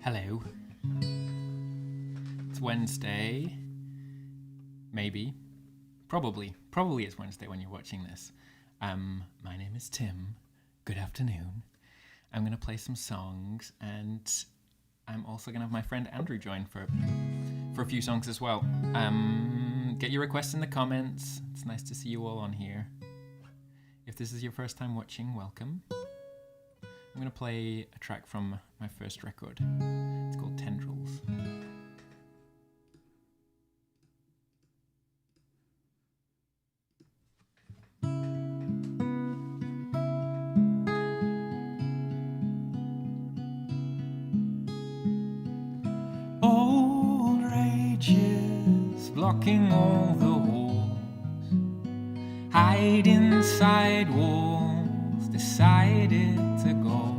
Hello. It's Wednesday. Maybe. Probably it's Wednesday when you're watching this. My name is Tim. Good afternoon. I'm going to play some songs, and I'm also going to have my friend Andrew join for a few songs as well. Get your requests in the comments. It's nice to see you all on here. If this is your first time watching, welcome. I'm going to play a track from my first record. It's called Tendrils. Old rages blocking all the walls, hide inside walls, decided to go.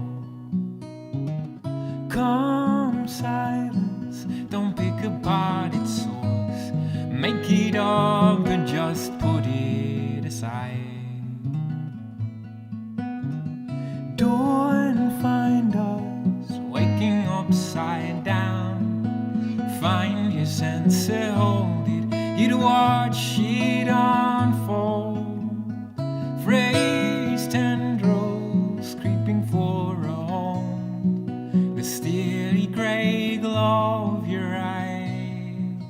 Come silence, don't pick apart its source, make it up and just put it aside. Don't find us waking upside down, find your sense to hold it, you'd watch it unfold. Phrase tendrils creeping for a home, the steely grey glow of your eyes.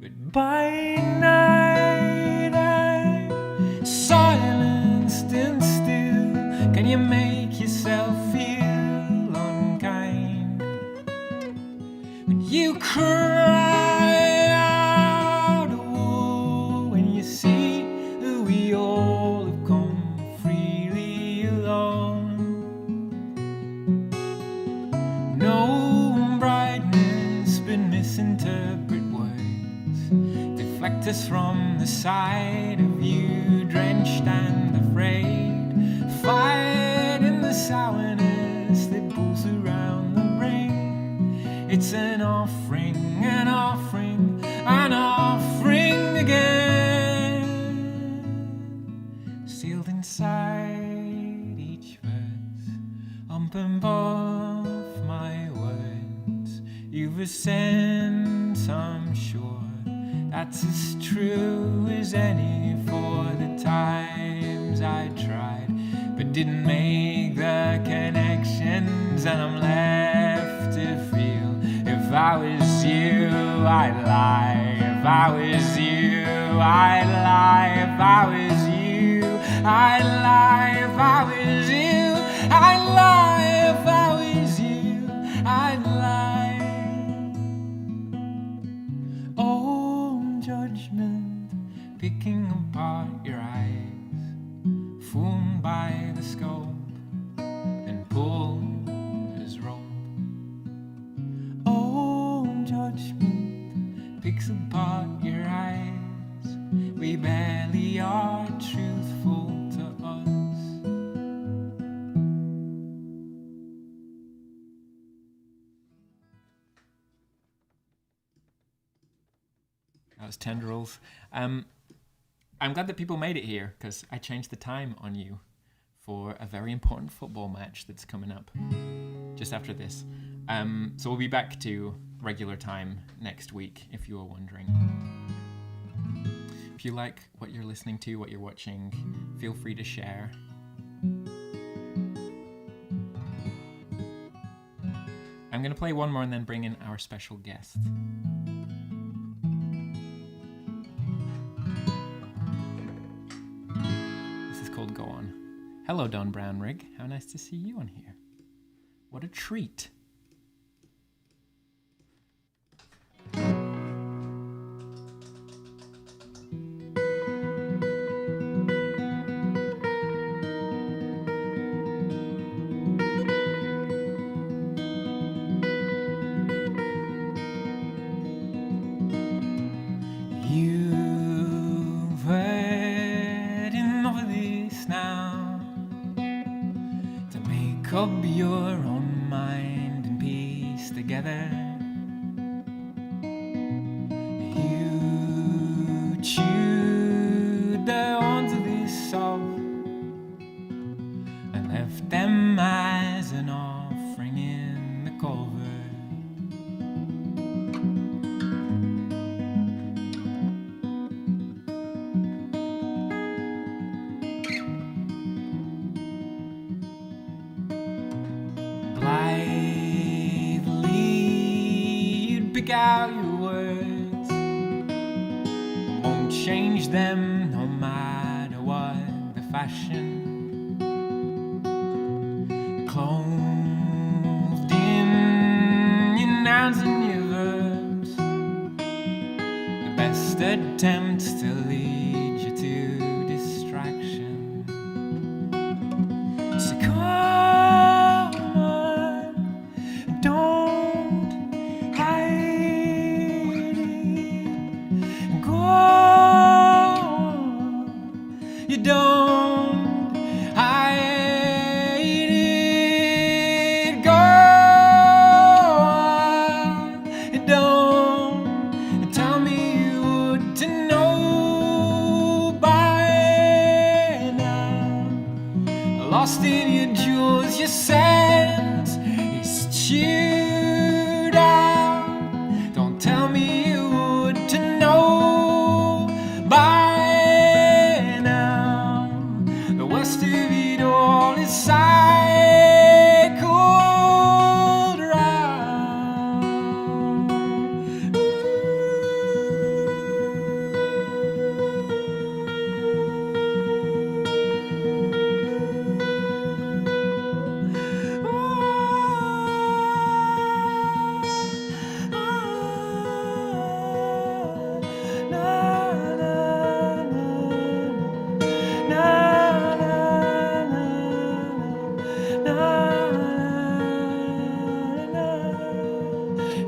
But by night I'm silenced and still. Can you make yourself feel unkind when you cry out when you see that we all have come freely alone? No brightness but misinterpret words, deflect us from the sight of you, drenched and afraid. Fight in the sourness that pulls around the brain. It's an offering, an offering, an offering again, sealed inside each verse, up above my words. You've a sense, I'm sure, that's as true as any. For the times I tried but didn't make the connections, and I'm left to feel. If I was you, I'd lie. If I was you, I'd lie. If I was you, I'd lie. If I was you, I'd lie. If I was you, I'd lie. Old judgment picking apart your eyes, fooled by the scope and pulled his rope. Old judgment picks apart your eyes, we barely are truthful to us. That was Tendrils. I'm glad that people made it here, because I changed the time on you for a very important football match that's coming up just after this. So we'll be back to regular time next week, if you were wondering. If you like what you're listening to, what you're watching, feel free to share. I'm going to play one more and then bring in our special guest. Go on. Hello, Don Brownrigg. How nice to see you on here. What a treat. Up your own mind and piece together. You chewed the horns of this soul and left them as an offering in the cold. out your words. Won't change them no matter what the fashion. Clothed in your nouns and your verbs, the best attempts to lead you to distraction. So come on, don't hide it. Go on, you don't hide it. Go on, you don't tell me you would to know by now. Lost in your jewels, your sense is chewed out. Don't tell me you would to know by now. The worst of it all is cycled round.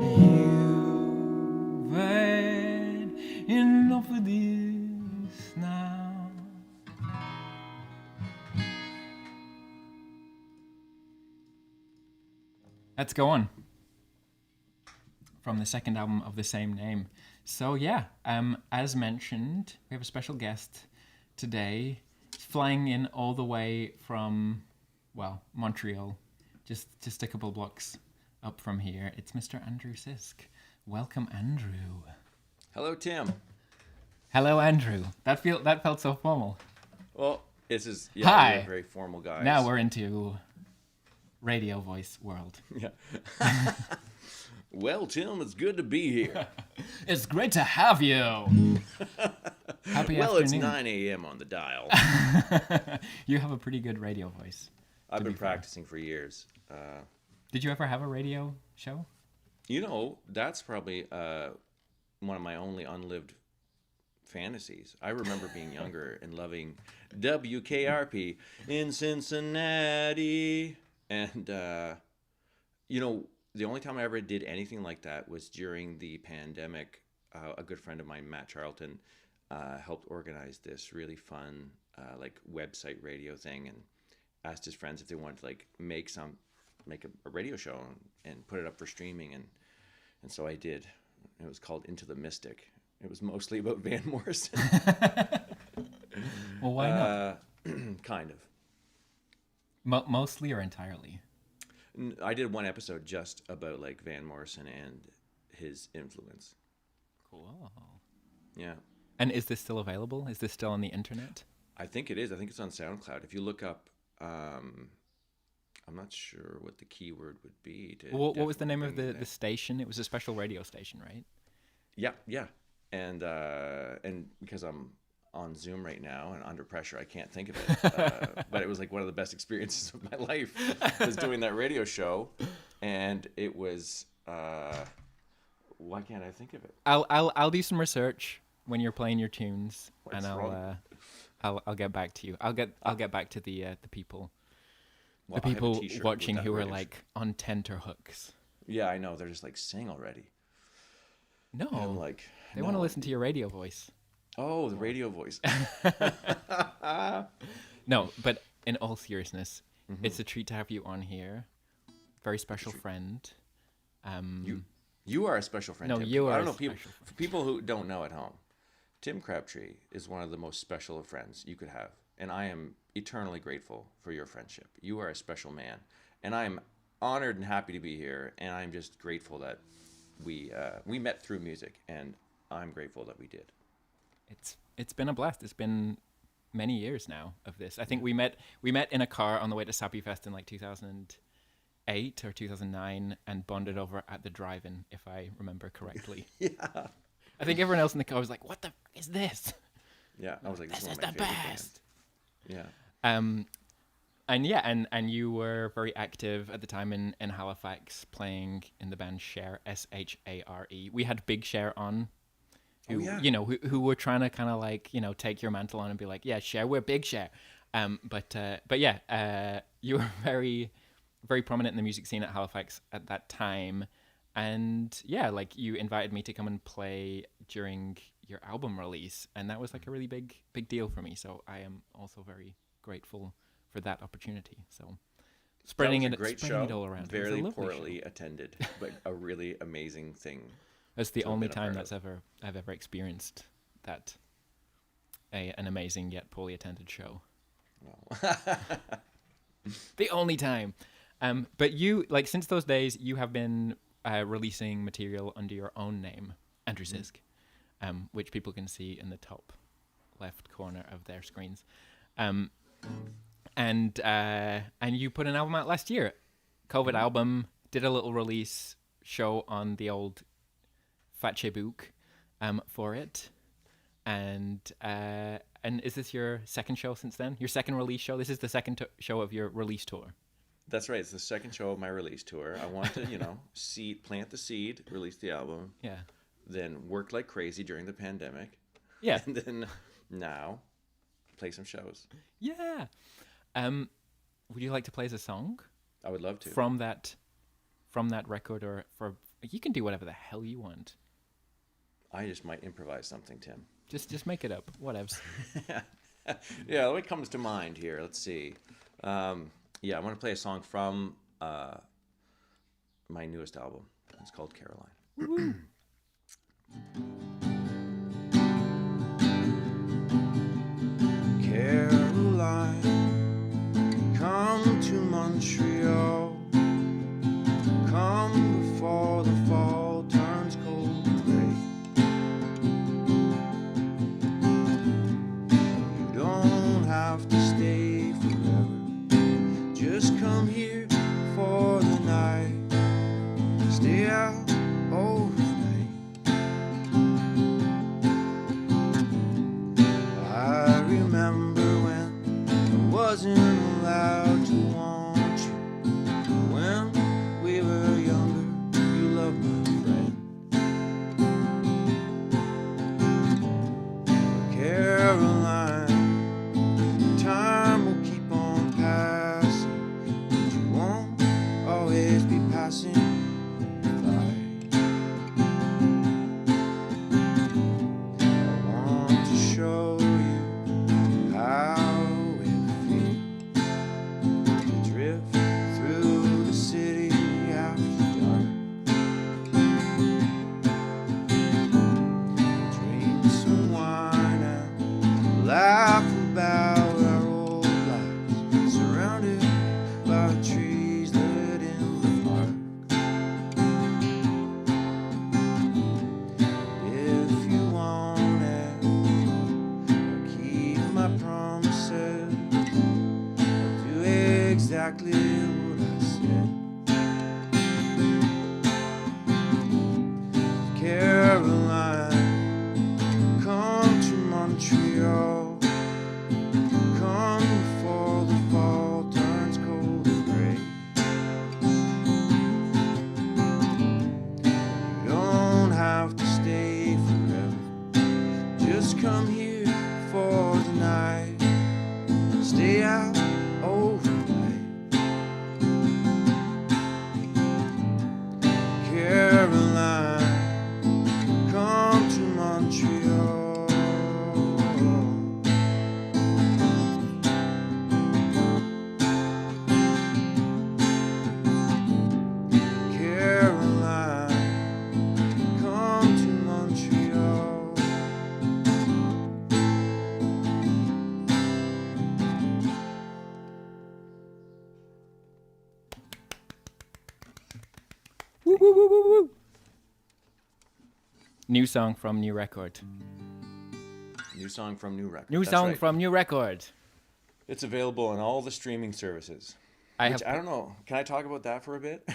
You've had enough of this now. Let's go on. From the second album of the same name. So yeah, as mentioned, we have a special guest today, flying in all the way from, well, Montreal, just a couple blocks up from here. It's Mr. Andrew Sisk. Welcome, Andrew. Hello, Tim. Hello, Andrew. That felt so formal. Well, this is Hi. We're very formal guys. Now we're into radio voice world. Yeah. Well, Tim, it's good to be here. It's great to have you. Happy Well, afternoon. it's 9 a.m. on the dial. You have a pretty good radio voice. I've been practicing for years. Did you ever have a radio show? You know, that's probably one of my only unlived fantasies. I remember being younger and loving WKRP in Cincinnati. And, you know, the only time I ever did anything like that was during the pandemic. A good friend of mine, Matt Charlton, helped organize this really fun, like, website radio thing, and asked his friends if they wanted to, like, make a radio show and put it up for streaming, and so I did. It was called Into the Mystic. It was mostly about Van Morrison. Well, why not? Kind of. Mostly or entirely? I did one episode just about like Van Morrison and his influence. Cool. Yeah. And is this still available? Is this still on the internet? I think it is. I think it's on SoundCloud. If you look up, I'm not sure what the keyword would be. What was the name of the station? It was a special radio station, right? Yeah. And because I'm on Zoom right now and under pressure, I can't think of it. But it was like one of the best experiences of my life was doing that radio show, and it was. Why can't I think of it? I'll do some research when you're playing your tunes, What's and wrong? I'll get back to you. I'll get back to the people. Well, The I have a people t-shirt with watching that who are radio like on tenterhooks. Yeah, I know. They're just like, sing already. No, And I'm like, they want to no. listen to your radio voice. Oh, the radio voice. No, but in all seriousness, it's a treat to have you on here. Very special friend. You are a special friend. No, Tim. you are I don't a know people. special friend. For people who don't know at home, Tim Crabtree is one of the most special of friends you could have, and I am eternally grateful for your friendship. You are a special man, and I am honored and happy to be here, and I'm just grateful that we met through music, and I'm grateful that we did. It's been a blast. It's been many years now of this. I think we met in a car on the way to Sappy Fest in like 2000. 2008 or 2009 and bonded over at the drive-in, if I remember correctly. Yeah. I think everyone else in the car was like, "What the fuck is this?" Yeah, I was like, this This is is one of the my favorite best. bands. Yeah. And yeah, and you were very active at the time in Halifax, playing in the band Share, Share. We had Big Share on, who yeah. who were trying to kind of like take your mantle on and be like, yeah, Share, we're Big Share. But yeah, you were very very prominent in the music scene at Halifax at that time, and yeah, like you invited me to come and play during your album release, and that was like a really big deal for me. So I am also very grateful for that opportunity. So spreading That was a great spreading show. it all around. Very It was a lovely poorly show. attended, but a really amazing thing. It's the to have only been a time part I've ever experienced that an amazing yet poorly attended show. Wow. The only time. But you, like, since those days, you have been releasing material under your own name, Andrew Sisk, which people can see in the top left corner of their screens. And you put an album out last year, COVID album. Did a little release show on the old Fatchebook for it. And is this your second show since then? Your second release show? This is the second show of your release tour. That's right. It's the second show of my release tour. I want to, plant the seed, release the album, Yeah. then work like crazy during the pandemic, Yeah. and then now play some shows. Yeah. Would you like to play us a song I would love to. from that record, or you can do whatever the hell you want. I just might improvise something, Tim. Just make it up. Whatevs. Yeah, what comes to mind here? Let's see. I want to play a song from my newest album. It's called Caroline. Caroline, come to Montreal. Come before the fall turns cold and gray. You don't have to stay forever. Just come here for the night. Stay out overnight. I remember when I wasn't allowed to want you. When we were younger, you loved my friend. Caroline, time will keep on passing, but you won't always be passing by. I want to show you how it feels to drift through the city after dark. Drink some wine and laugh about our old lives, surrounded by the trees lit in the park. If you want it, I'll keep my promises. I'll do exactly what I said. Caroline, come to Montreal. Come before the fall turns cold and gray. You don't have to stay forever. Just come here for the night. Stay out overnight. Caroline, come to Montreal. Caroline, come to Montreal. Woo, woo, woo, woo, woo. New song from new record. New song from new record. New That's song right. from new record. It's available on all the streaming services. I don't know. Can I talk about that for a bit?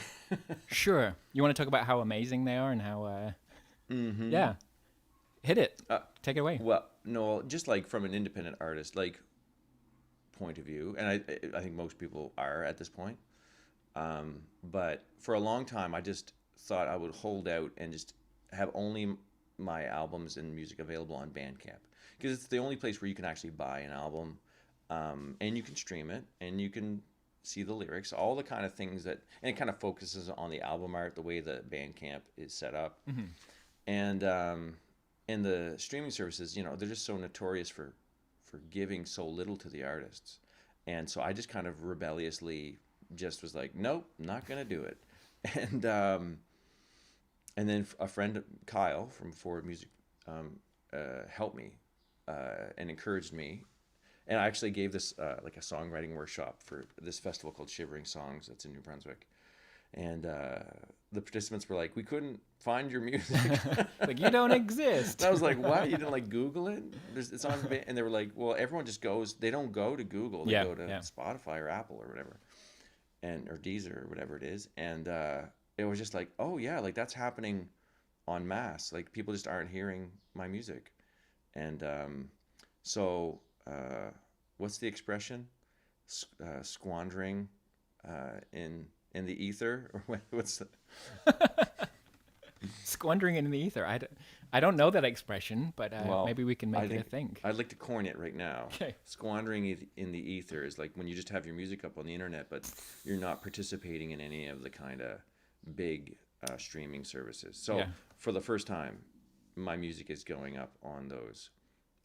Sure. You want to talk about how amazing they are and how? Yeah. Hit it. Take it away. Well, no, just like from an independent artist like point of view, and I think most people are at this point. But for a long time, I just thought I would hold out and just have only my albums and music available on Bandcamp, because it's the only place where you can actually buy an album, and you can stream it and you can see the lyrics, all the kind of things that, and it kind of focuses on the album art, the way the Bandcamp is set up, and the streaming services, they're just so notorious for giving so little to the artists, and so I just kind of rebelliously just was like, nope, not gonna do it, and then a friend, Kyle from Forward Music, helped me and encouraged me. And I actually gave this like a songwriting workshop for this festival called Shivering Songs that's in New Brunswick. And the participants were like, we couldn't find your music. Like, you don't exist. And I was like, what? You didn't like Google it? It's on. And they were like, well, everyone just goes, they don't go to Google. They go to Spotify or Apple or whatever, or Deezer or whatever it is. And it was just like, oh yeah, like that's happening en masse. Like people just aren't hearing my music. And so what's the expression? Squandering in the ether, or what's the... Squandering in the ether? I don't know that expression, but well, maybe we can make it a thing. I'd like to coin it right now. Okay. Squandering in the ether is like when you just have your music up on the internet, but you're not participating in any of the kind of big streaming services. So for the first time, my music is going up on those,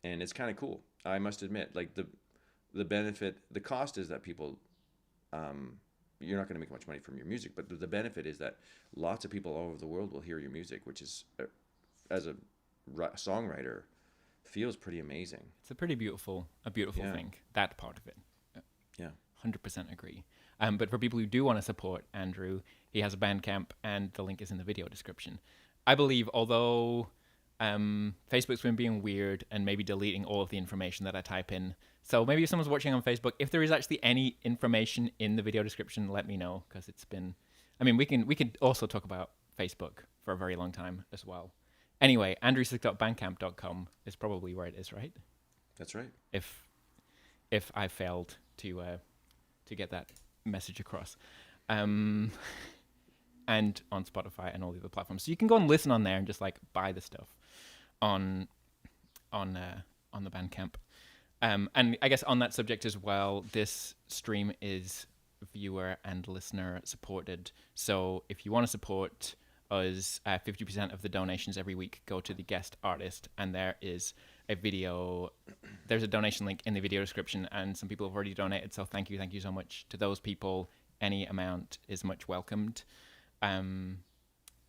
and it's kind of cool. I must admit, like the benefit, the cost is that people, you're not going to make much money from your music, but the benefit is that lots of people all over the world will hear your music, which is, as a songwriter, feels pretty amazing. It's a pretty beautiful thing, that part of it. Yeah. 100% agree. But for people who do want to support Andrew, he has a Bandcamp, and the link is in the video description. I believe, although Facebook's been being weird and maybe deleting all of the information that I type in, so maybe if someone's watching on Facebook, if there is actually any information in the video description, let me know, because it's been... I mean, we could also talk about Facebook for a very long time as well. Anyway, andrewsisk.bandcamp.com is probably where it is, right? That's right. If I failed to get that message across, and on Spotify and all the other platforms, so you can go and listen on there and just like buy the stuff on the Bandcamp. And I guess on that subject as well, this stream is viewer and listener supported. So if you want to support us, 50% of the donations every week go to the guest artist, and there is a video. There's a donation link in the video description, and some people have already donated. So thank you so much to those people. Any amount is much welcomed. And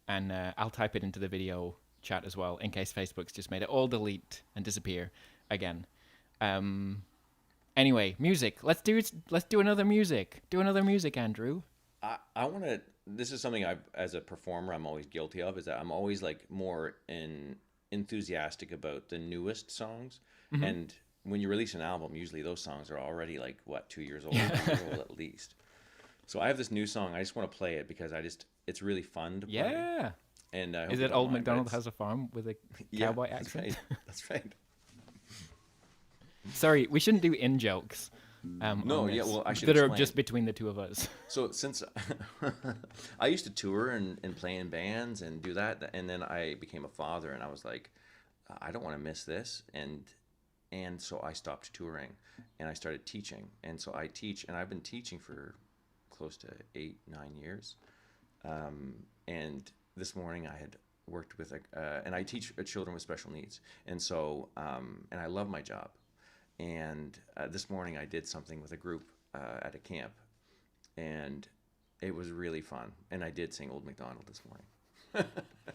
I'll type it into the video chat as well, in case Facebook's just made it all delete and disappear again. Anyway, music. Let's do another music. Do another music, Andrew. I want to. This is something as a performer, I'm always guilty of. Is that I'm always like more enthusiastic about the newest songs. Mm-hmm. And when you release an album, usually those songs are already like 2 years old, 3 years old at least. So I have this new song. I just want to play it because it's really fun to play. Yeah. And is it Old MacDonald Has a Farm with a cowboy accent? That's right. Sorry, we shouldn't do in-jokes. Well, actually, that are just between the two of us. So since I used to tour and play in bands and do that, and then I became a father, and I was like, I don't want to miss this, and so I stopped touring, and I started teaching, and so I teach, and I've been teaching for close to 8-9 years, and this morning I had worked with and I teach children with special needs, and so and I love my job. And this morning I did something with a group at a camp, and it was really fun. And I did sing Old MacDonald this morning.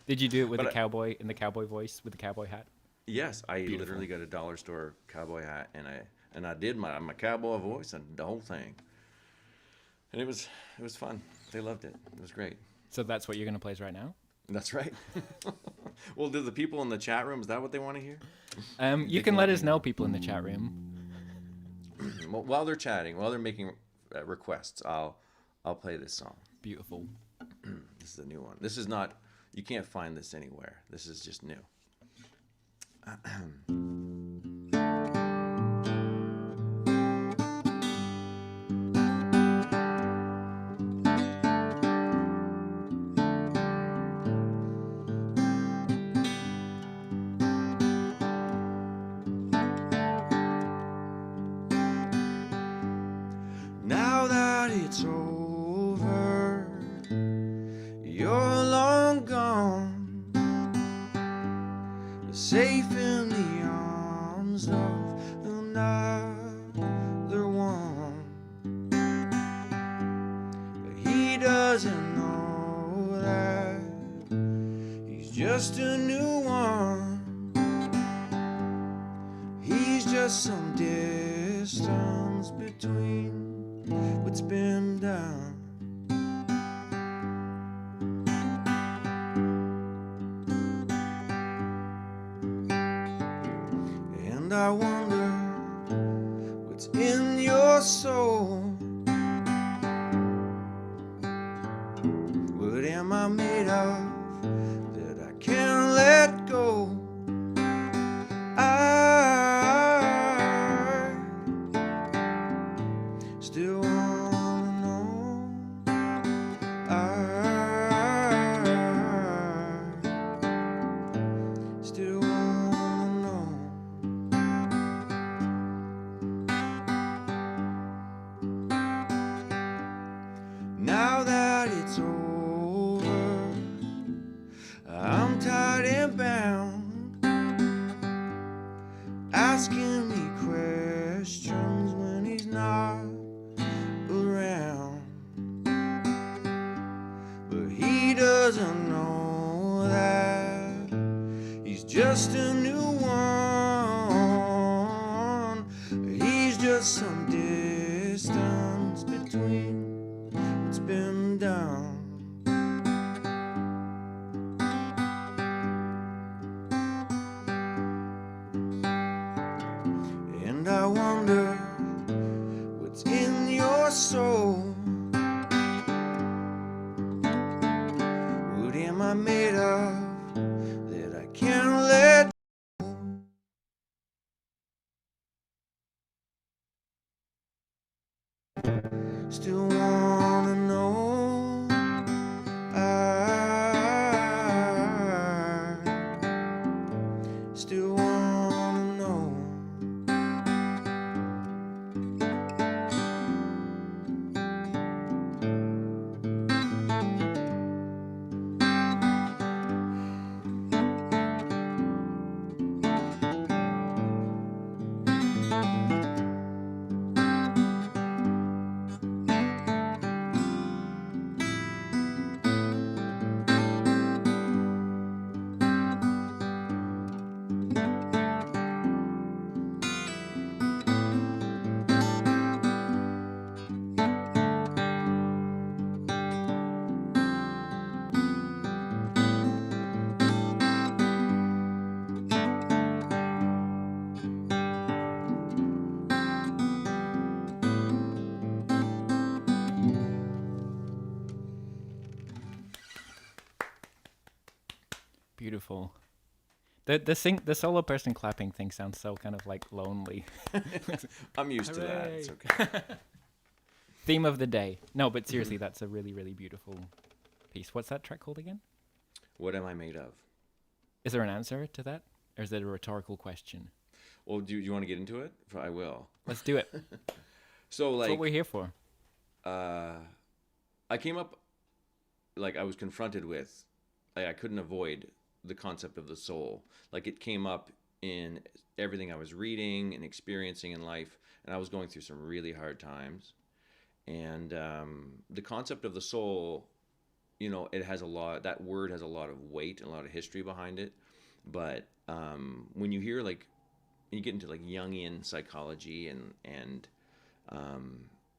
Did you do it with the cowboy in the cowboy voice with the cowboy hat? Yes, I literally got a dollar store cowboy hat, and I did my cowboy voice and the whole thing. And it was fun. They loved it. It was great. So that's what you're going to play right now? That's right. Well, do the people in the chat room, is that what they want to hear? You can let us know, people in the chat room. While they're chatting, while they're making requests, I'll play this song. Beautiful. This is a new one. This is not. You can't find this anywhere. This is just new. Now that it's over, you're long gone, safe in the arms of another one. But he doesn't know that he's just a new one. He's just some distance between what's been done. And I wonder what's in your soul. What am I made of that I can't let go? I still wanna know. I still wanna know. Now that it's over, I'm tied and bound, asking me questions when he's not around. But he doesn't know that he's just a new one. He's just some distance between what's been done. And I wonder what's in your soul. What am I made of that I can't let go? Still wanna know. I still wanna know. Beautiful. The solo person clapping thing sounds so kind of like lonely. I'm used to that. Hooray. It's okay. Theme of the day. No, but seriously, that's a really, really beautiful piece. What's that track called again? What am I made of? Is there an answer to that? Or is it a rhetorical question? Well, do you want to get into it? I will. Let's do it. So, That's like, what we're here for. I came up, like, I was confronted with, like, I couldn't avoid the concept of the soul. Like, it came up in everything I was reading and experiencing in life, and I was going through some really hard times. And the concept of the soul, you know, it has a lot, that word has a lot of weight and a lot of history behind it. But when you hear, like, when you get into, like, Jungian psychology and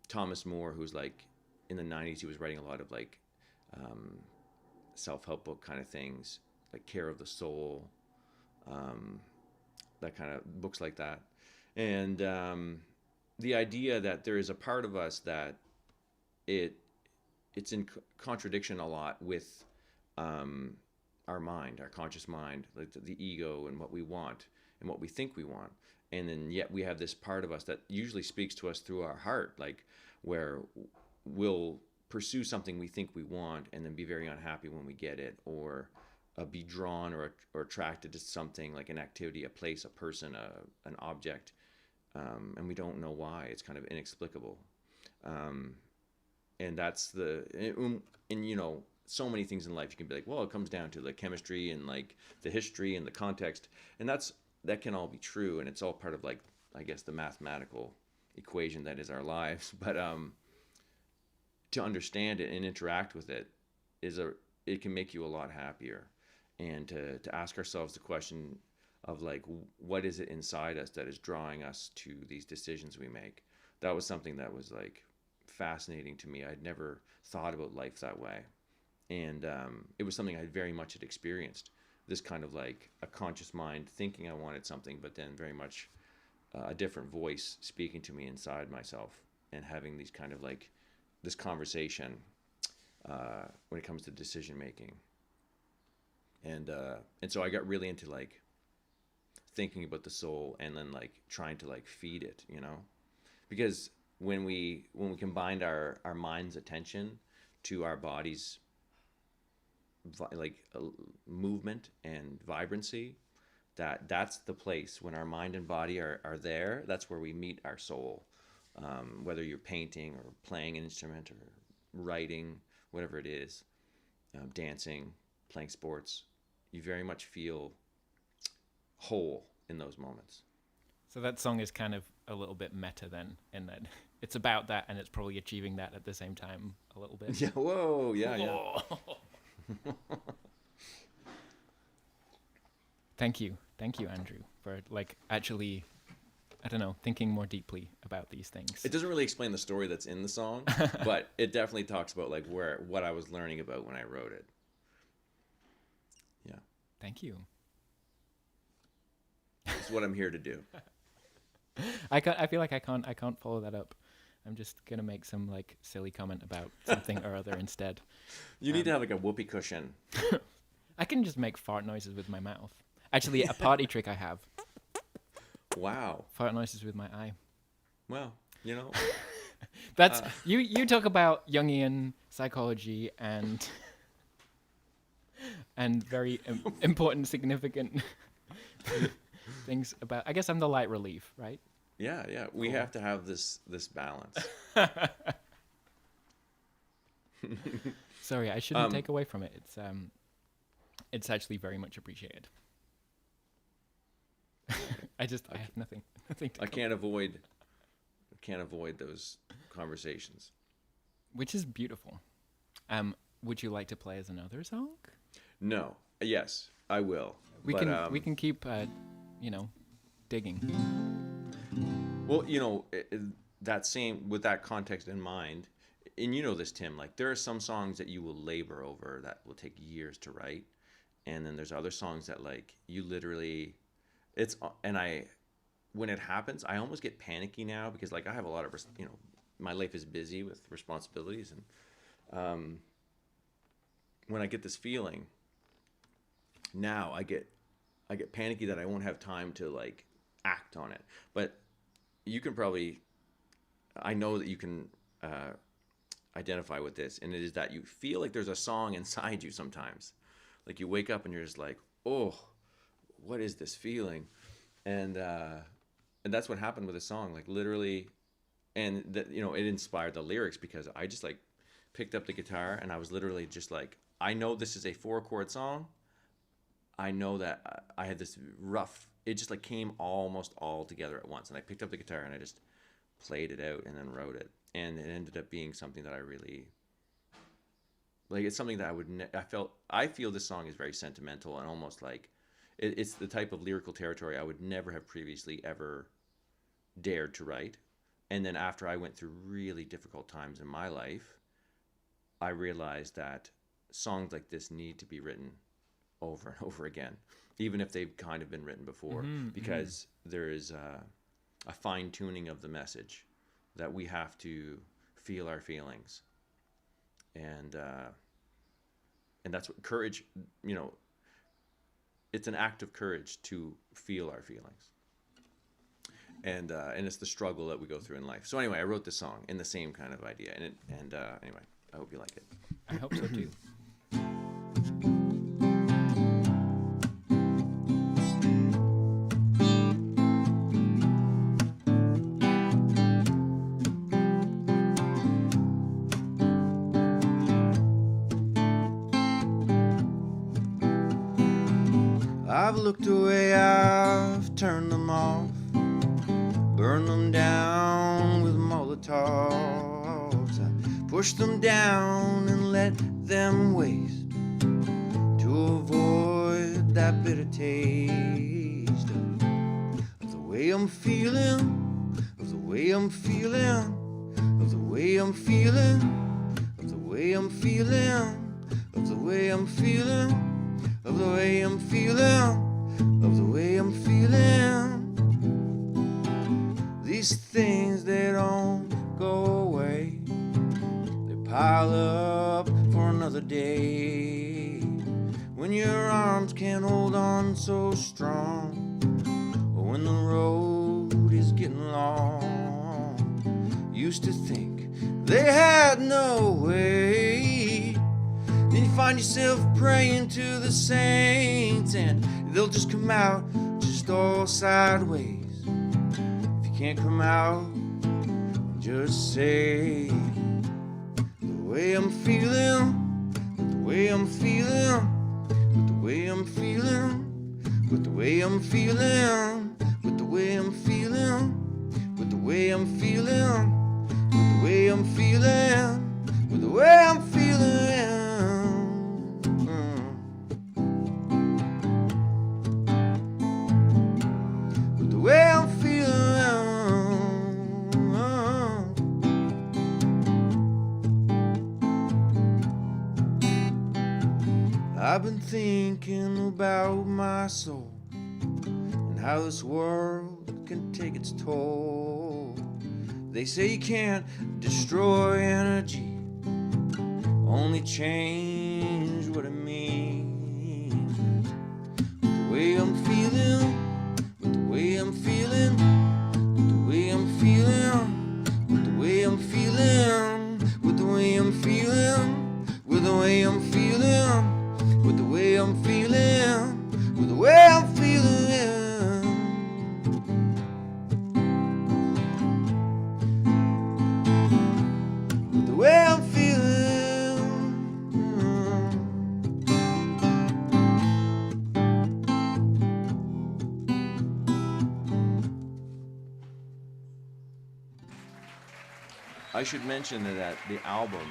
Thomas More, who's, like, in the 90s, he was writing a lot of, like, self-help book kind of things, like Care of the Soul, that kind of books like that. And the idea that there is a part of us that it's in contradiction a lot with our mind, our conscious mind, like the ego and what we want and what we think we want. And then yet we have this part of us that usually speaks to us through our heart, like where we'll pursue something we think we want and then be very unhappy when we get it, or be drawn or attracted to something like an activity, a place, a person, an object, and we don't know why. It's kind of inexplicable. And that's and you know, so many things in life you can be like, well, it comes down to the chemistry and like the history and the context, and that can all be true, and it's all part of like, I guess, the mathematical equation that is our lives. But to understand it and interact with it it can make you a lot happier, and to ask ourselves the question of like, what is it inside us that is drawing us to these decisions we make? That was something that was like fascinating to me. I'd never thought about life that way, and it was something I very much had experienced, this kind of like a conscious mind thinking I wanted something, but then very much a different voice speaking to me inside myself, and having these kind of like this conversation when it comes to decision making. And so I got really into like thinking about the soul, and then like trying to like feed it, you know, because when we combined our mind's attention to our body's movement and vibrancy, that's the place when our mind and body are there. That's where we meet our soul. Whether you're painting or playing an instrument or writing, whatever it is, dancing, playing sports, you very much feel whole in those moments. So that song is kind of a little bit meta then, in that it's about that, and it's probably achieving that at the same time a little bit. Yeah. Whoa. Yeah. Whoa. Yeah. Thank you, Andrew, for like actually, I don't know, thinking more deeply about these things. It doesn't really explain the story that's in the song, but it definitely talks about like what I was learning about when I wrote it. Yeah. Thank you. It's what I'm here to do. I feel like I can't follow that up. I'm just gonna make some like silly comment about something or other instead. You need to have like a whoopee cushion. I can just make fart noises with my mouth. Actually, a party trick I have. Wow. Fart noises with my eye. Well, you know. That's you talk about Jungian psychology and very important, significant things about. I guess I'm the light relief, right? Yeah. We have to have this balance. Sorry, I shouldn't take away from it. It's actually very much appreciated. I have nothing to I can't avoid those conversations. Which is beautiful. Would you like to play as another song? No. Yes, I will. We can keep digging. Well, you know, that same with that context in mind, and you know this, Tim, like there are some songs that you will labor over that will take years to write, and then there's other songs that like you literally when it happens, I almost get panicky now, because like I have a lot of, my life is busy with responsibilities, and when I get this feeling now, I get panicky that I won't have time to like act on it. But you can probably, I know that you can identify with this, and it is that you feel like there's a song inside you sometimes. Like you wake up and you're just like, oh, what is this feeling? And that's what happened with the song, like literally. And that, it inspired the lyrics, because I just like picked up the guitar and I was literally just like, I know this is a 4-chord song. I know that I had this rough, it just like came almost all together at once. And I picked up the guitar and I just played it out and then wrote it. And it ended up being something that I really, like, it's something that I feel this song is very sentimental, and almost like it's the type of lyrical territory I would never have previously ever dared to write. And then after I went through really difficult times in my life, I realized that songs like this need to be written over and over again, even if they've kind of been written before, because there is a fine tuning of the message that we have to feel our feelings, and that's what courage. It's an act of courage to feel our feelings, and it's the struggle that we go through in life. So anyway, I wrote this song in the same kind of idea, and anyway, I hope you like it. I hope so too. I've looked away, I've turned them off, burned them down with Molotovs. I pushed them down and let them waste to avoid that bitter taste of the way I'm feeling, of the way I'm feeling, of the way I'm feeling, of the way I'm feeling, of the way I'm feeling, of the way I'm feeling, of the way I'm feeling. These things, they don't go away, they pile up for another day. When your arms can't hold on so strong, or when the road is getting long, used to think they had no way. Then you find yourself praying to the saints, and they'll just come out just all sideways. If you can't come out, just say the way I'm feeling, with the way I'm feeling, with the way I'm feeling, with the way I'm feeling, with the way I'm feeling, with the way I'm feeling, with the way I'm feeling, with the way I'm feeling. The way I'm feeling. I've been thinking about my soul and how this world can take its toll. They say you can't destroy energy, only change what it means. The way I'm feeling, with the way I'm feeling, with the way I'm feeling, with the way I'm feeling, with the way I'm feeling, with the way I'm feeling, with the way I'm feeling, with the way I'm feeling. With the way I'm feeling. I should mention that the album,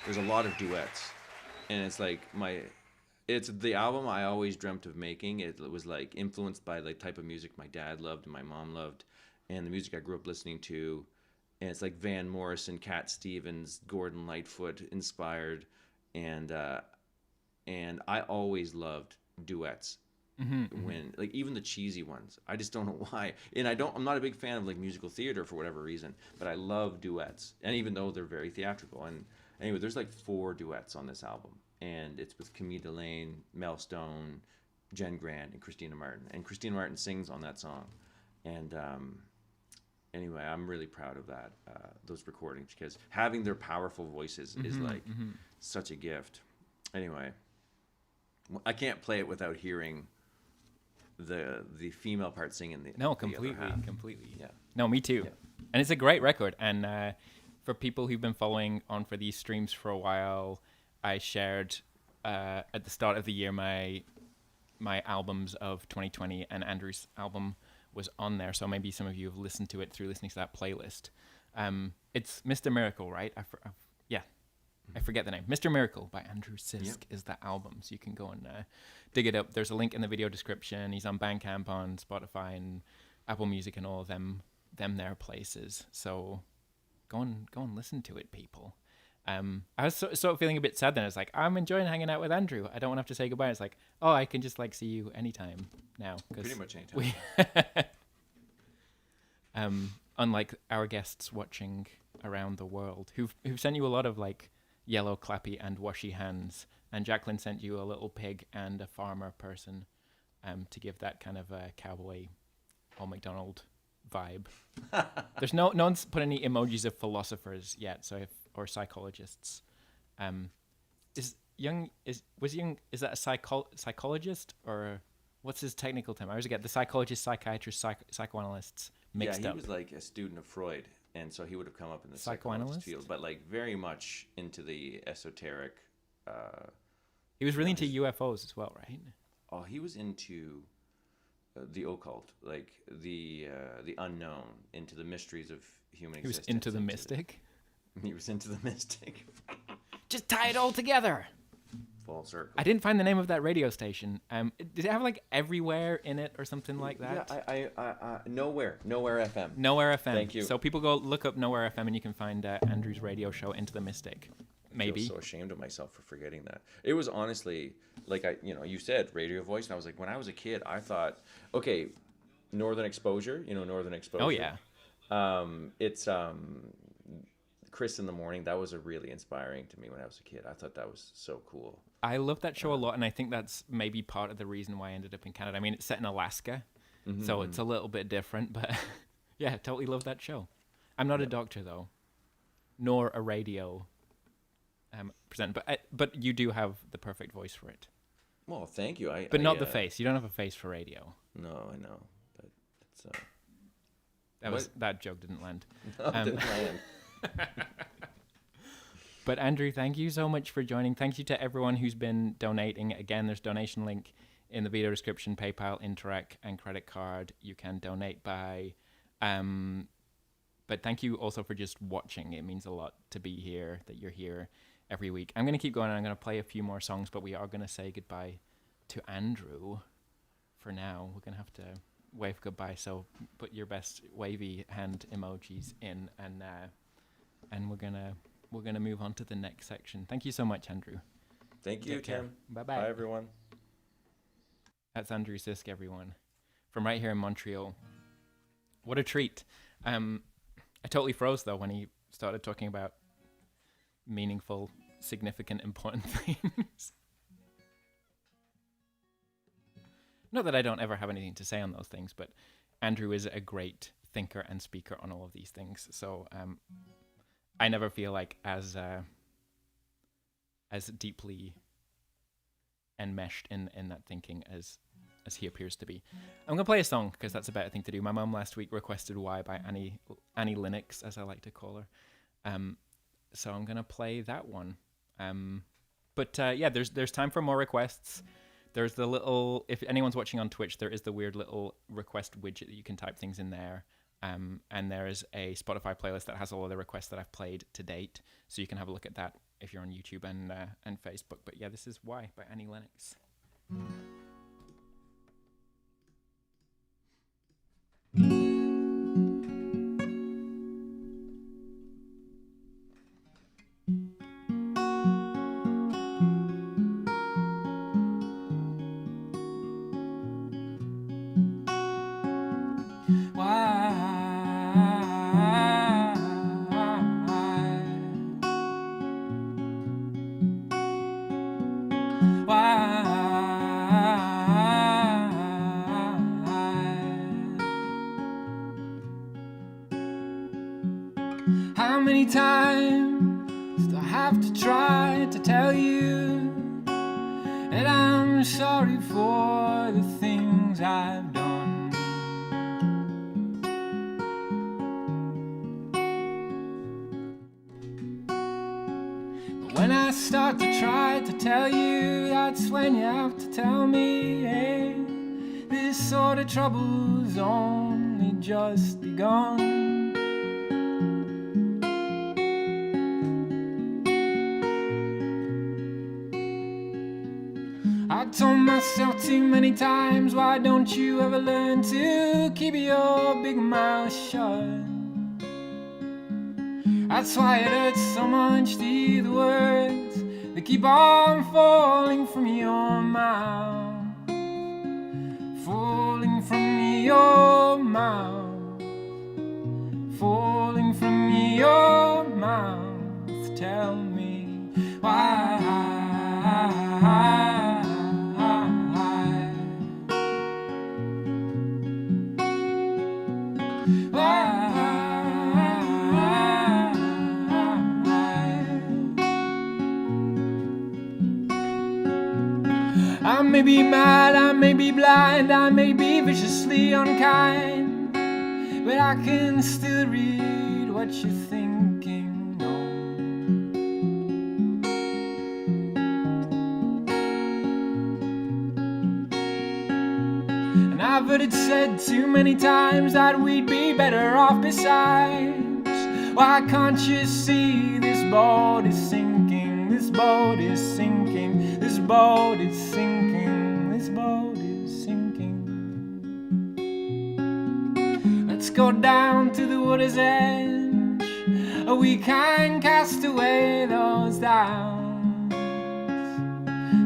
there's a lot of duets, and it's like it's the album I always dreamt of making. It was like influenced by the type of music my dad loved and my mom loved, and the music I grew up listening to. And it's like Van Morrison, Cat Stevens, Gordon Lightfoot inspired, and I always loved duets. When like even the cheesy ones, I just don't know why. And I'm not a big fan of like musical theater for whatever reason, but I love duets, and even though they're very theatrical. And anyway, there's like 4 duets on this album, and it's with Camille Delane, Mel Stone, Jen Grant, and Christina Martin. And Christina Martin sings on that song. And anyway, I'm really proud of that, those recordings, because having their powerful voices is like such a gift. Anyway, I can't play it without hearing the female part singing the completely. Yeah. No, me too. Yeah. And it's a great record. And for people who've been following on for these streams for a while, I shared at the start of the year my albums of 2020, and Andrew's album was on there. So maybe some of you have listened to it through listening to that playlist. It's Mr. Miracle, right? I forget the name. Mr. Miracle by Andrew Sisk is the album. So you can go and dig it up. There's a link in the video description. He's on Bandcamp, on Spotify, and Apple Music, and all of them there places. So go and listen to it, people. I was sort of feeling a bit sad then. I was like, I'm enjoying hanging out with Andrew. I don't want to have to say goodbye. It's like, oh, I can just like see you anytime now. Pretty much anytime. unlike our guests watching around the world, who've sent you a lot of like yellow clappy and washy hands. And Jacqueline sent you a little pig and a farmer person, to give that kind of a cowboy Old MacDonald vibe. There's no one's put any emojis of philosophers yet, or psychologists. Is that a psychologist, or what's his technical term? I always get the psychologist, psychiatrist, psychoanalysts mixed up. Yeah, he was like a student of Freud, and so he would have come up in the psychoanalyst field, but like very much into the esoteric. He was really into UFOs as well, right? Oh, he was into the occult, like the unknown, into the mysteries of human existence. He was into the mystic? He was into the mystic. Just tie it all together. Full circle. I didn't find the name of that radio station. Did it have like Everywhere in it or something like that? Yeah, I Nowhere FM. Nowhere FM. Thank you. So people go look up Nowhere FM and you can find Andrew's radio show, Into the Mystic. Maybe. I feel so ashamed of myself for forgetting that. It was honestly like you said radio voice, and I was like, when I was a kid, I thought, okay, Northern Exposure, Northern Exposure. Oh yeah. It's Chris in the Morning. That was a really inspiring to me when I was a kid. I thought that was so cool. I love that show a lot, and I think that's maybe part of the reason why I ended up in Canada. I mean, it's set in Alaska, so it's a little bit different, but yeah, totally love that show. I'm not a doctor though, nor a radio presenter, but you do have the perfect voice for it. Well, thank you. But not the face. You don't have a face for radio. No, I know, but it's that joke didn't land. No, it didn't land. But Andrew, thank you so much for joining. Thank you to everyone who's been donating. Again, there's donation link in the video description, PayPal, Interac, and credit card. You can donate by. But thank you also for just watching. It means a lot to be here, that you're here every week. I'm going to keep going, and I'm going to play a few more songs, but we are going to say goodbye to Andrew for now. We're going to have to wave goodbye, so put your best wavy hand emojis in, and we're gonna move on to the next section. Thank you so much, Andrew. Thank you, Tim. Bye-bye. Bye, everyone. That's Andrew Sisk, everyone, from right here in Montreal. What a treat. I totally froze, though, when he started talking about meaningful, significant, important things. Not that I don't ever have anything to say on those things, but Andrew is a great thinker and speaker on all of these things. So I never feel like as deeply enmeshed in that thinking as he appears to be. I'm gonna play a song because that's a better thing to do. My mum last week requested "Why" by Annie Lennox, as I like to call her. So I'm gonna play that one. But yeah, there's time for more requests. There's the little, if anyone's watching on Twitch, there is the weird little request widget that you can type things in there. And there is a Spotify playlist that has all of the requests that I've played to date. So you can have a look at that if you're on YouTube and Facebook. But yeah, this is Why by Annie Lennox. How many times do I have to try to tell you that I'm sorry for the things I've done? But when I start to try to tell you, that's when you have to tell me, hey, this sort of trouble's only just begun. I told myself too many times, why don't you ever learn to keep your big mouth shut? That's why it hurts so much to hear the words that keep on falling from your mouth, falling from your mouth, falling from your mouth. Tell me why. I may be mad, I may be blind, I may be viciously unkind, but I can still read what you're thinking. No. And I've heard it said too many times that we'd be better off besides. Why can't you see this boat is sinking, this boat is sinking, this boat is sinking, this boat is sinking. Let's go down to the water's edge, we can cast away those doubts.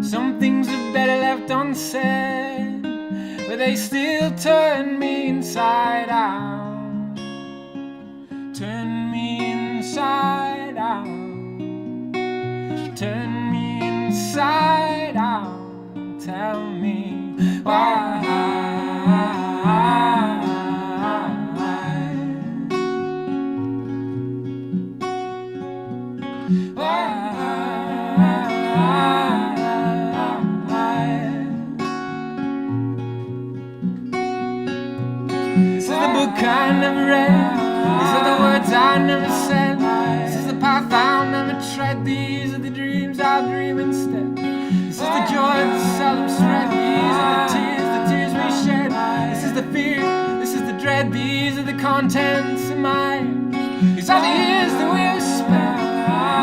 Some things are better left unsaid, but they still turn me inside out. Turn me inside out. Turn me inside out. Tell me why. This is the book I never read. These are the words I never said. This is the path I'll never tread. These are the dreams I'll dream instead. This is the joy that seldom spread. These are the tears we shed. This is the fear, this is the dread. These are the contents of mine. These are the years that we have spent.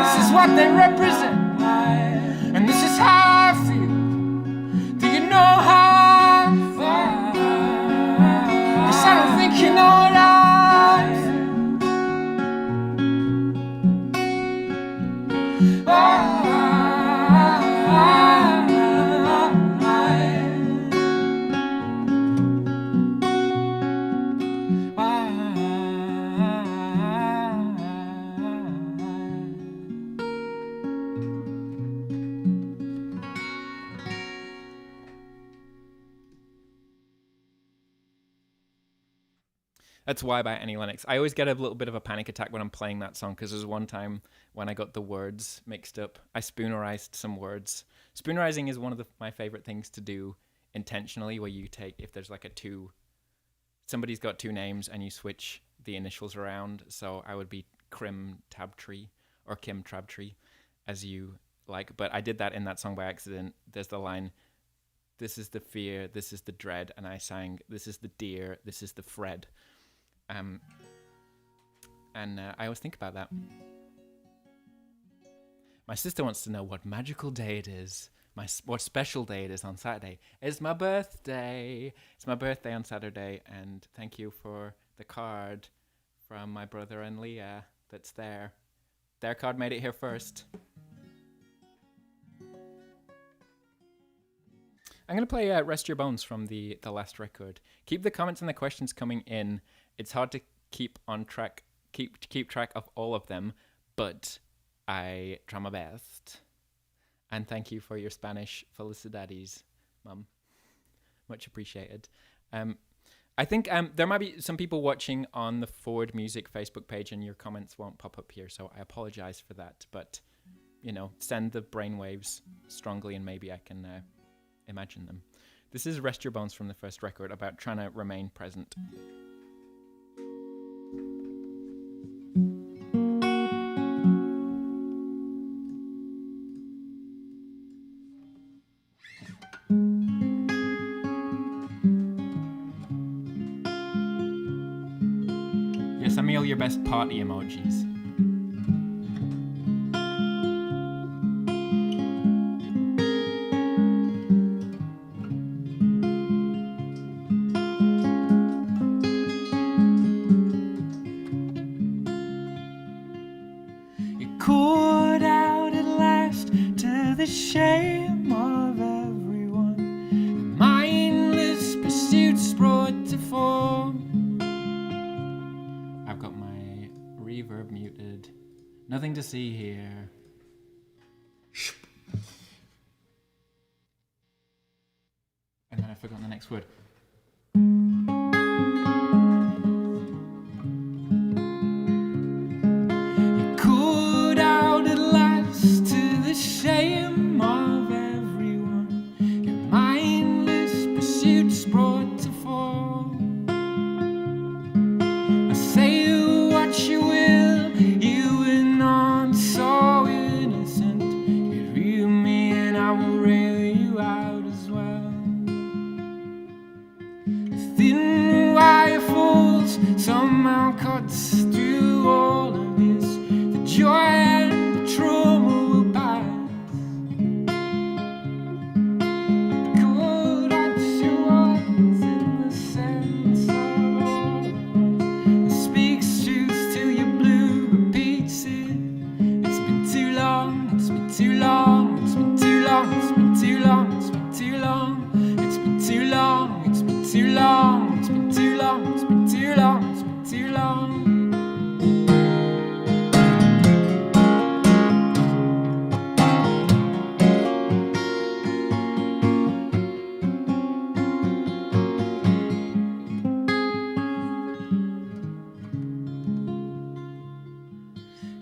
This is what they represent. And this is how I feel. Do you know how I feel? 'Cause I don't think you know what I feel. That's Why by Annie Lennox. I always get a little bit of a panic attack when I'm playing that song because there's one time when I got the words mixed up. I spoonerized some words. Spoonerizing is one of my favorite things to do intentionally, where you take, if there's like somebody's got two names and you switch the initials around. So I would be Krim Tabtree or Kim Trabtree, as you like. But I did that in that song by accident. There's the line, "This is the fear, this is the dread," and I sang, "This is the dear, this is the Fred." I always think about that. My sister wants to know what magical day it is. What special day it is on Saturday. It's my birthday. It's my birthday on Saturday, and thank you for the card from my brother and Leah that's there. Their card made it here first. I'm going to play Rest Your Bones from the last record. Keep the comments and the questions coming in. It's hard to keep track of all of them, but I try my best. And thank you for your Spanish felicidades, Mum. Much appreciated. I think there might be some people watching on the Forward Music Facebook page and your comments won't pop up here, so I apologize for that. But, send the brainwaves strongly and maybe I can imagine them. This is Rest Your Bones from the first record, about trying to remain present. Yes, send me all your best party emojis. Caught out at last to the shame of everyone. Mindless pursuits brought to form. I've got my Reverb muted. Nothing to see here. And then I've forgotten the next word. You called out at last to the shame of everyone. Your mindless pursuits brought to fall. I say what you will, you were not so innocent. You reel me and I will rail you out as well. Thin wire falls somehow cuts through all of this. The joy and the trauma will pass. Cold at your words in the sense of all it speaks truth till your blue repeats it. It's been too long, it's been too long, it's been too long, it's been too long, it's been too long, it's been too long, it's been too long, it's been too long, it's been too long, it's been too long.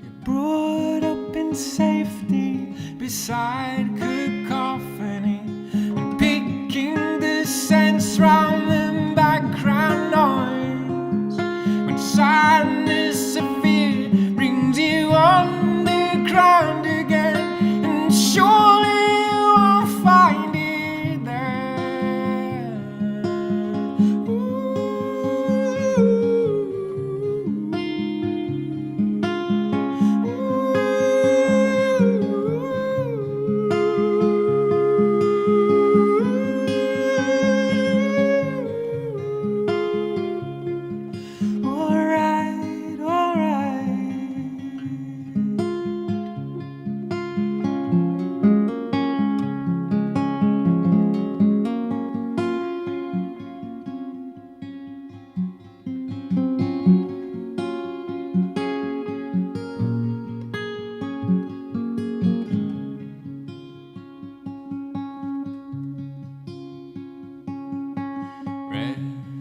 You're brought up in safety beside cacophony and picking the sense round the background noise. When sadness of fear brings you on the ground again, and surely you will find it there. Alright, alright.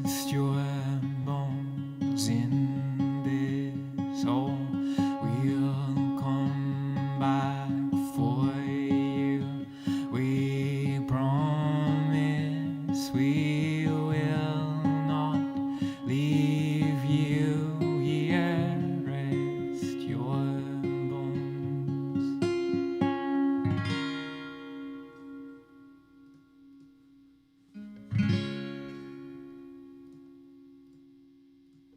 Rest your bones in this hole. We'll come back for you. We promise we will not leave you here. Rest your bones.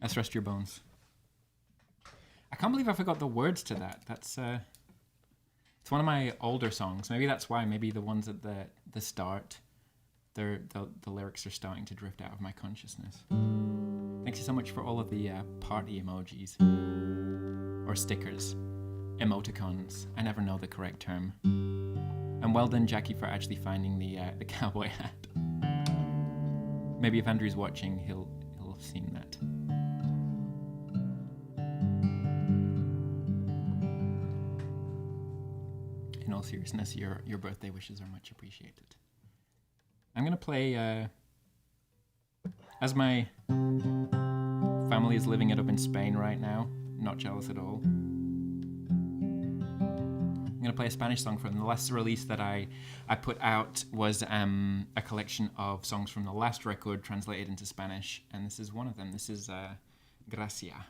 Let's rest your bones. I can't believe I forgot the words to that. That's it's one of my older songs. Maybe that's why. Maybe the ones at the start, the lyrics are starting to drift out of my consciousness. Thanks so much for all of the party emojis or stickers, emoticons. I never know the correct term. And well done, Jackie, for actually finding the cowboy hat. Maybe if Andrew's watching, he'll have seen that. In all seriousness, your birthday wishes are much appreciated. I'm gonna play as my family is living it up in Spain right now. Not jealous at all. I'm gonna play a Spanish song from the last release that I put out was a collection of songs from the last record translated into Spanish, and this is one of them. This is Gracia.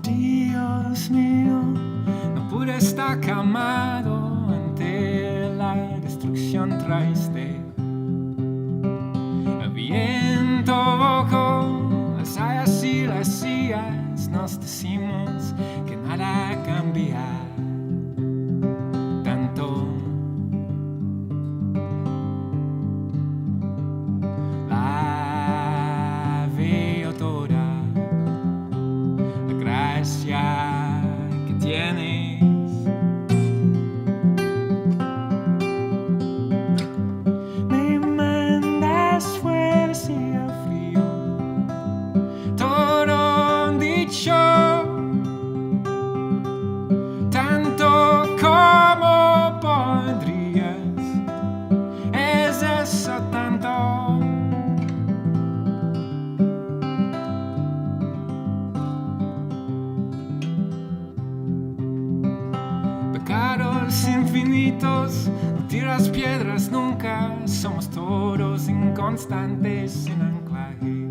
Dios mío, no pude estar calmado ante la destrucción traiste. El viento bocó las hayas y las sillas, nos decimos que nada infinitos, no tiras piedras nunca, somos todos inconstantes sin anclaje.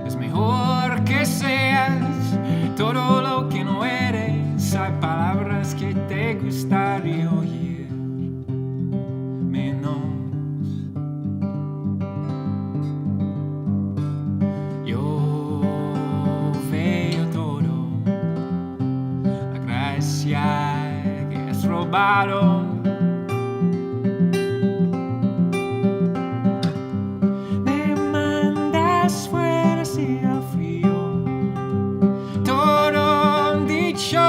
Es mejor que seas todo lo que no eres, hay palabras que te gustaría oír menos. Yo veo todo, la gracia que has robado. Me mandas fuera si el frío, todo dicho.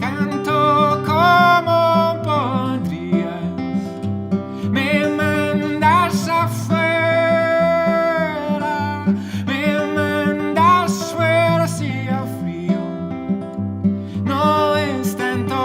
Canto como podrías, me mandas afuera, me mandas fuera si el frío no es tanto.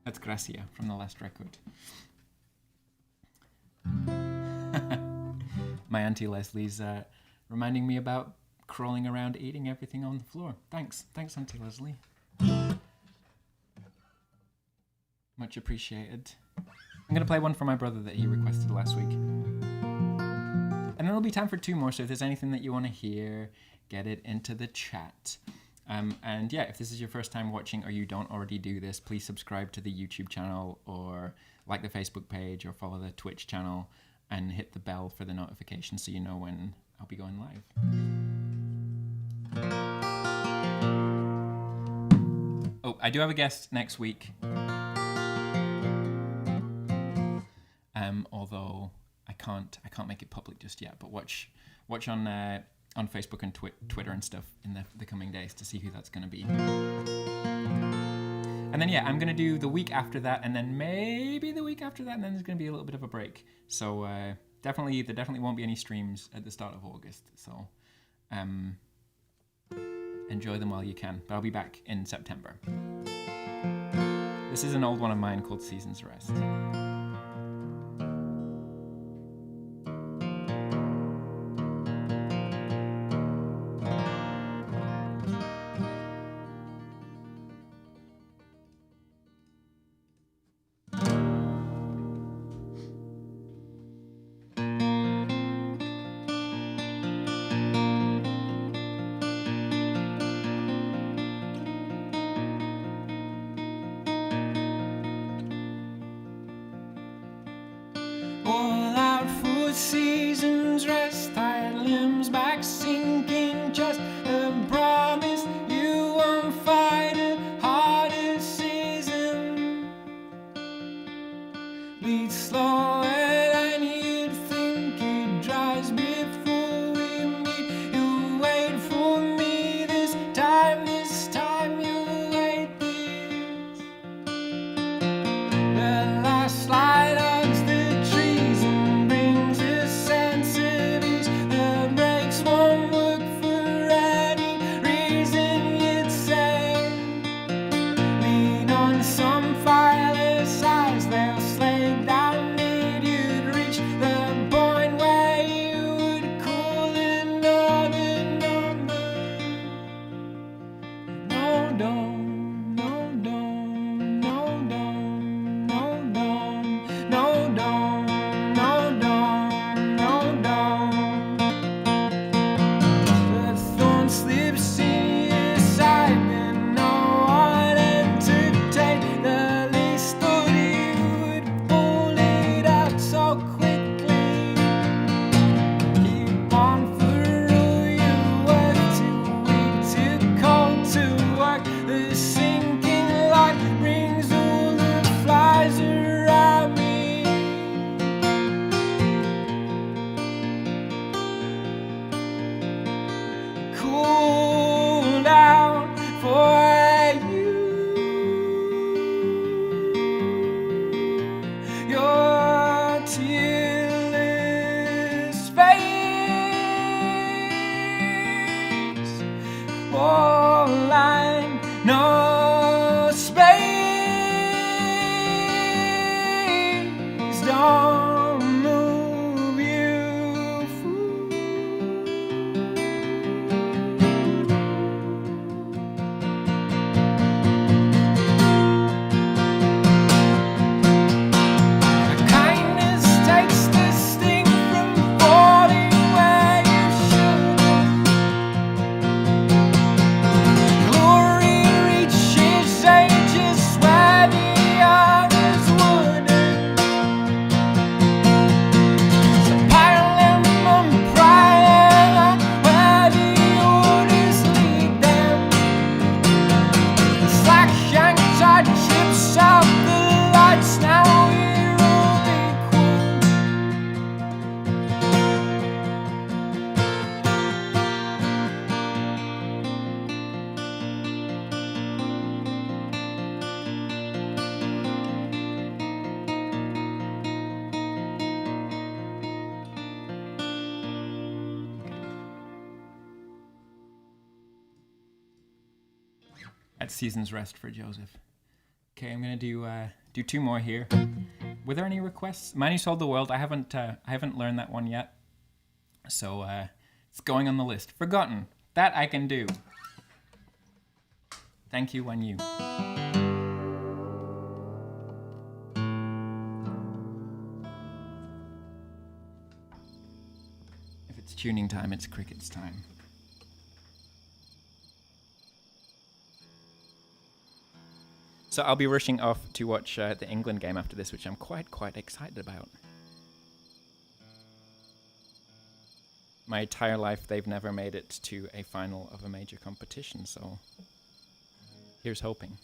That's Gracia from the last record. My Auntie Leslie's reminding me about crawling around eating everything on the floor. Thanks, Auntie Leslie. Much appreciated. I'm gonna play one for my brother that he requested last week. And then there'll be time for 2 more, so if there's anything that you want to hear, get it into the chat. And yeah, if this is your first time watching or you don't already do this, please subscribe to the YouTube channel or like the Facebook page or follow the Twitch channel and hit the bell for the notification so you know when I'll be going live. Oh, I do have a guest next week. Although I can't make it public just yet, but watch on Facebook and Twitter and stuff in the coming days to see who that's going to be. And then yeah, I'm going to do the week after that, and then maybe the week after that, and then there's going to be a little bit of a break. So there definitely won't be any streams at the start of August. So enjoy them while you can. But I'll be back in September. This is an old one of mine called Season's Rest. All out for season's rest, tired limbs back sinking, just a promise you won't fight a harder season. Bleed slower than you'd think, it dries before we meet. You wait for me this time you'll wait this. The last light hugs the trees and brings a sense of ease. The brakes won't work for any reason you'd say. Lean on some fireless eyes, they'll slay down mid at season's rest for Joseph. Okay, I'm gonna do 2 more here. Were there any requests? Man Who Sold the World. I haven't learned that one yet, so it's going on the list. Forgotten. That I can do. Thank you, when you. If it's tuning time, it's cricket's time. So I'll be rushing off to watch the England game after this, which I'm quite excited about. My entire life, they've never made it to a final of a major competition, so here's hoping.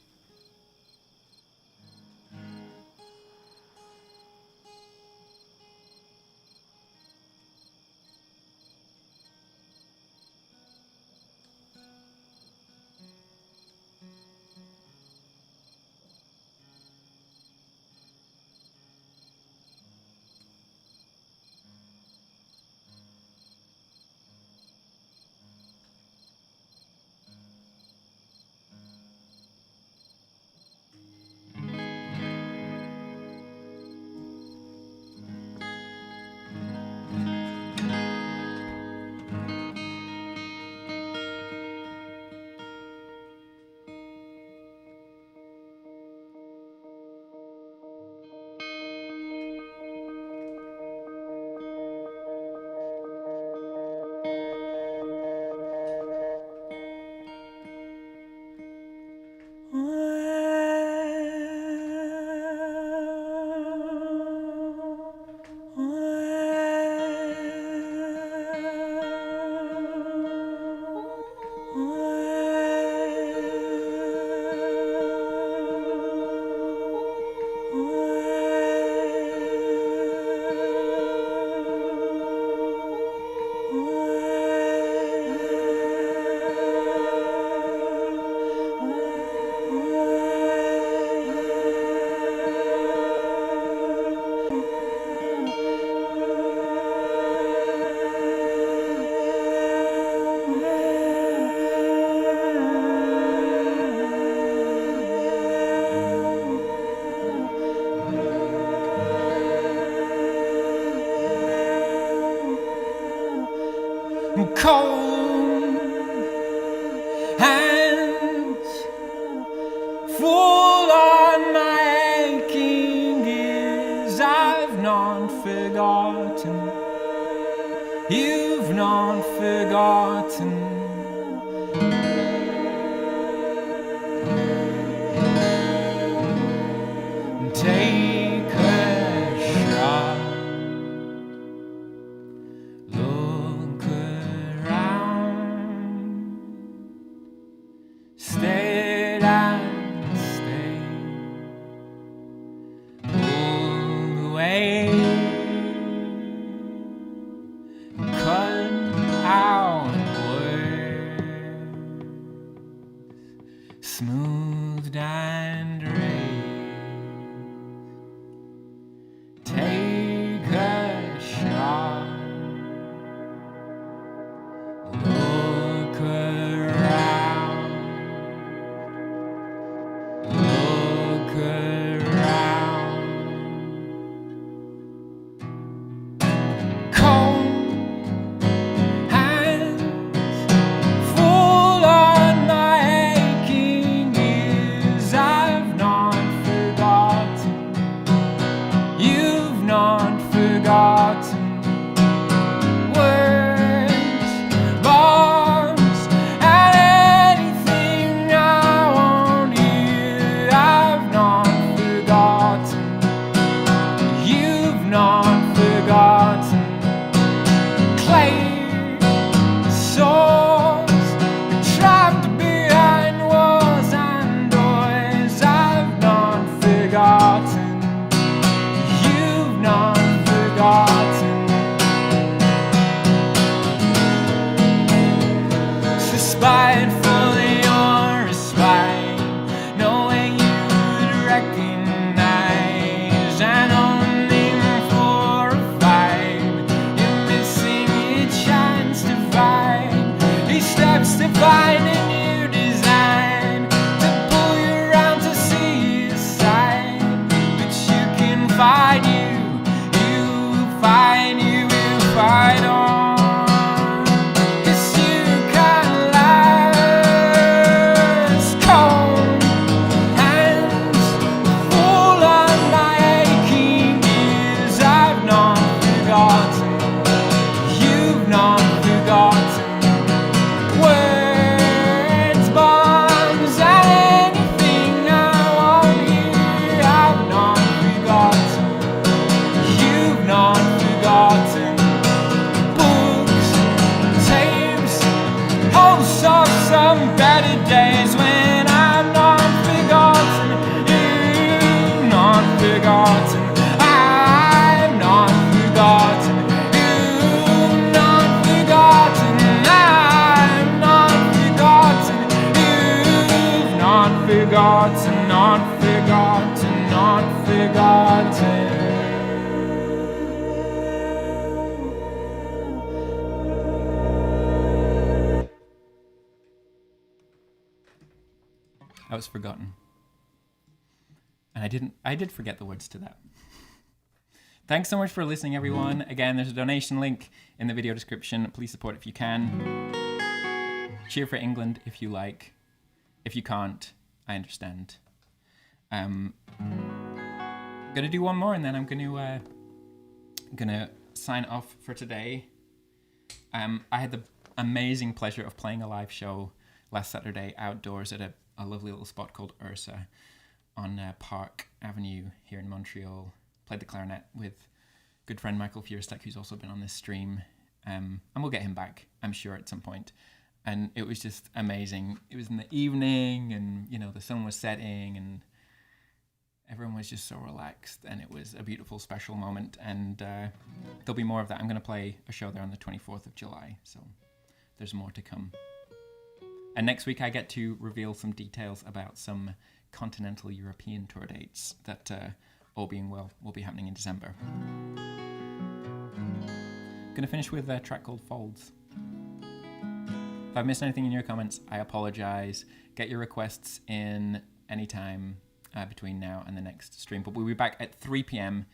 Cold hands full on my aching ears. I've not forgotten. You've not forgotten. Take a shot. Look around. Stay and stay. All the way. Cut out words. Smoothed and raised. Take a shot. Look around. Look around. find you, you will fight on. 'Cause you can last cold hands full on my aching ears. I've not forgotten, you've not forgotten. Words, bombs, and anything I want here. I've not forgotten, you've not forgotten. Books, tapes, hosts of some better days when I'm not forgotten, you've not forgotten. I'm not forgotten, you've not forgotten. I'm not forgotten, you've not forgotten, not forgotten, not forgotten. I was forgotten. And I did forget the words to that. Thanks so much for listening, everyone. Again, there's a donation link in the video description. Please support if you can. Cheer for England if you like. If you can't, I understand. I'm gonna do one more and then I'm gonna sign off for today. I had the amazing pleasure of playing a live show last Saturday outdoors at a lovely little spot called Ursa on Park Avenue here in Montreal. Played the clarinet with good friend Michael Fierstek, who's also been on this stream. And we'll get him back, I'm sure, at some point. And it was just amazing. It was in the evening and, you know, the sun was setting and everyone was just so relaxed. And it was a beautiful, special moment. And there'll be more of that. I'm going to play a show there on the 24th of July. So there's more to come. And next week I get to reveal some details about some continental European tour dates that, all being well, will be happening in December. Gonna finish with a track called Folds. If I've missed anything in your comments, I apologize. Get your requests in anytime between now and the next stream. But we'll be back at 3 p.m.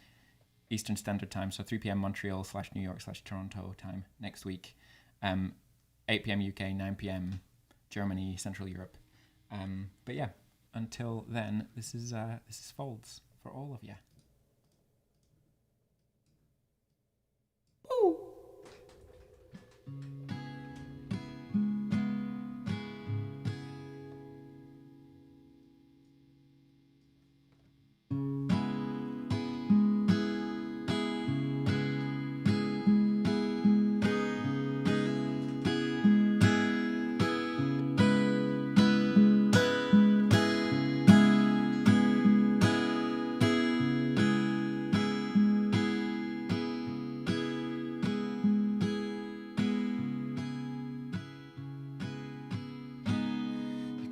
Eastern Standard Time, so 3 p.m. Montreal / New York / Toronto time next week. 8 p.m. UK, 9 p.m. Germany, Central Europe. But yeah, until then, this is Folds for all of you. Woo!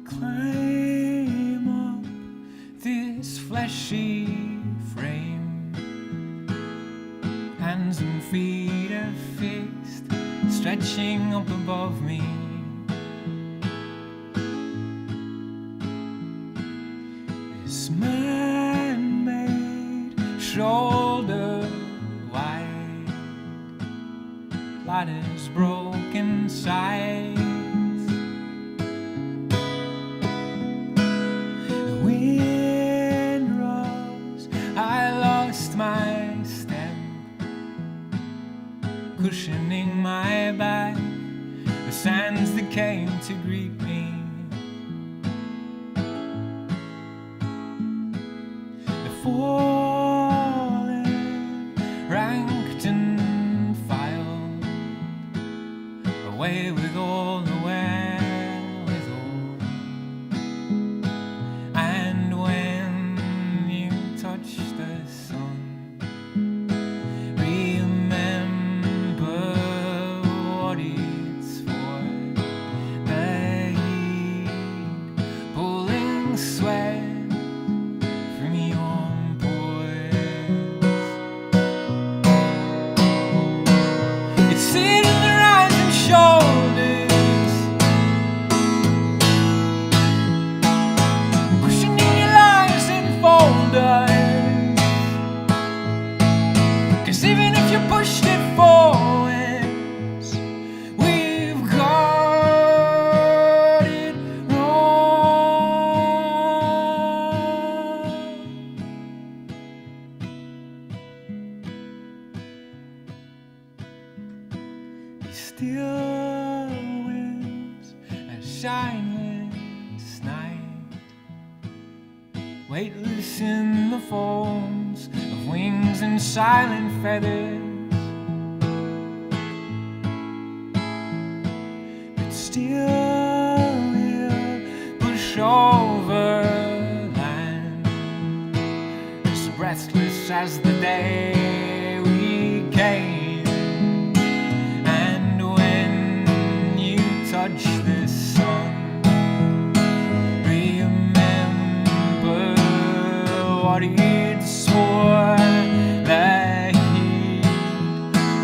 Climb up this fleshy frame, hands and feet are fixed, stretching up above me. This man-made shoulder wide, ladder's broken sides. Wind rose, I lost my step, cushioning my back, the sands that came to greet me. The fallen, ranked and filed, away with all the wherewithal. And when you touch the sun, remember what it's for. The still winds, a shineless night, weightless in the folds of wings and silent feathers, but still we'll push over land, as breathless as the day we came. And when you touch the sun, remember what he'd swore, that he'd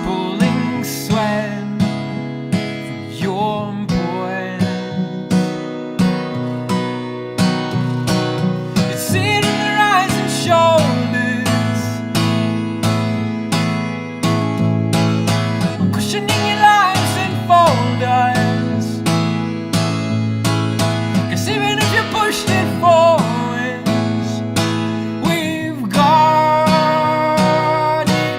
pulling sweat from your importance. It's in their eyes and shoulders, cushioning your lives in folders. 'Cause even if you pushed it forwards, we've got it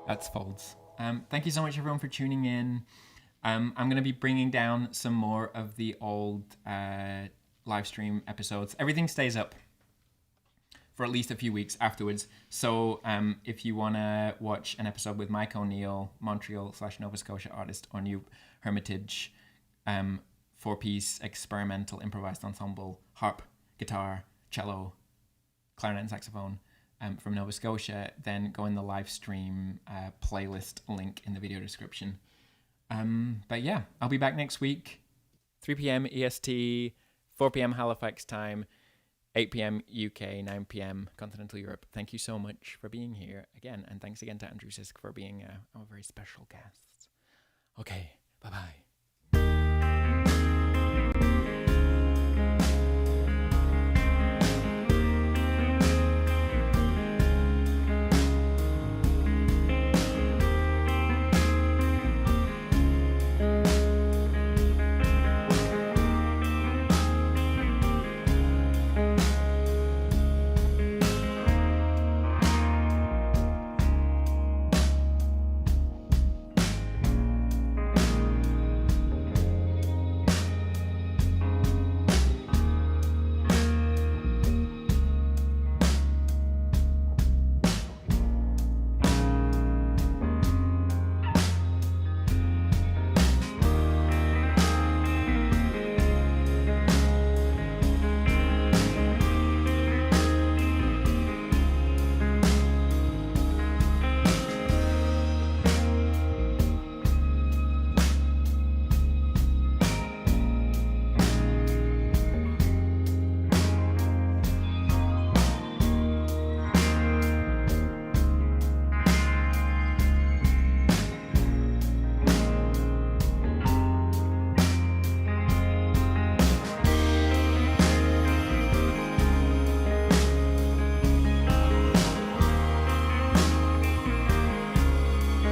That's folds. Thank you so much, everyone, for tuning in. I'm going to be bringing down some more of the old live stream episodes. Everything stays up for at least a few weeks afterwards. So if you want to watch an episode with Mike O'Neill, Montreal/Nova Scotia artist, or New Hermitage, 4-piece experimental improvised ensemble, harp, guitar, cello, clarinet and saxophone, from Nova Scotia, then go in the live stream playlist link in the video description. But yeah, I'll be back next week. 3 p.m. EST, 4 p.m. Halifax time, 8 p.m. UK, 9 p.m. Continental Europe. Thank you so much for being here again. And thanks again to Andrew Sisk for being our very special guest. Okay, bye-bye.